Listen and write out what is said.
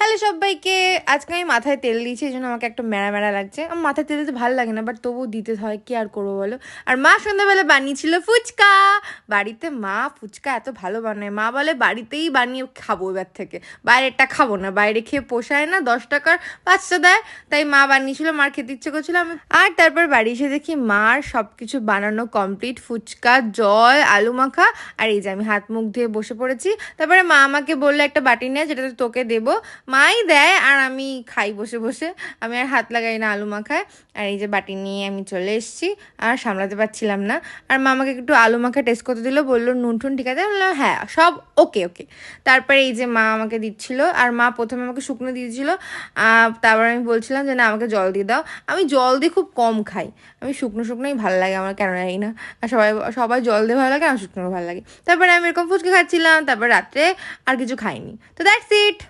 সকালে সবাইকে। আজকে আমি মাথায় তেল দিয়েছি, এই জন্য আমাকে একটা মেড়া মেড়া লাগছে। আমার মাথায় তেল দিতে ভালো লাগে না, বাট তবুও দিতে হয়, কি আর করবো বলো। আর মা সন্ধ্যাবেলা বানিয়েছিল ফুচকা। বাড়িতে মা ফুচকা এত ভালো বানায়, মা বলে বাড়িতেই বানিয়ে খাবো এবার থেকে, বাইরেরটা খাবো না, বাইরে খেয়ে পোষায় না, 10 টাকার 5টা দেয়। তাই মা বানিয়েছিল, মার খেতে ইচ্ছে করছিল আমি। আর তারপর বাড়ি এসে দেখি মার সব কিছু বানানো কমপ্লিট, ফুচকা, জল, আলু মাখা। আর এই যে আমি হাত মুখ ধুয়ে বসে পড়েছি। তারপরে মা আমাকে বললো একটা বাটি নিয়ে, যেটা তোকে দেবো। মাই দেয় আর আমি খাই বসে বসে, আমি আর হাত লাগাই না আলু মাখায়। আর এই যে বাটি নিয়ে আমি চলে এসেছি, আর সামলাতে পারছিলাম না। আর মা আমাকে একটু আলু মাখা টেস্ট করতে দিল, বললো নুন টুন ঠিক আছে, বললাম হ্যাঁ সব ওকে ওকে। তারপরে এই যে মা আমাকে দিচ্ছিল, আর মা প্রথমে আমাকে শুকনো দিয়েছিল। তারপর আমি বলছিলাম যে না আমাকে জল দিয়ে দাও। আমি জল দিয়ে খুব কম খাই, আমি শুকনো শুকনোই ভালো লাগে আমার, কেন জানি না। আর সবাই সবাই জল দিয়ে ভালো লাগে, আমার শুকনো ভালো লাগে। তারপরে আমি এরকম ফুচকা খাচ্ছিলাম, তারপর রাত্রে আর কিছু খাইনি। তো দ্যাটস ইট।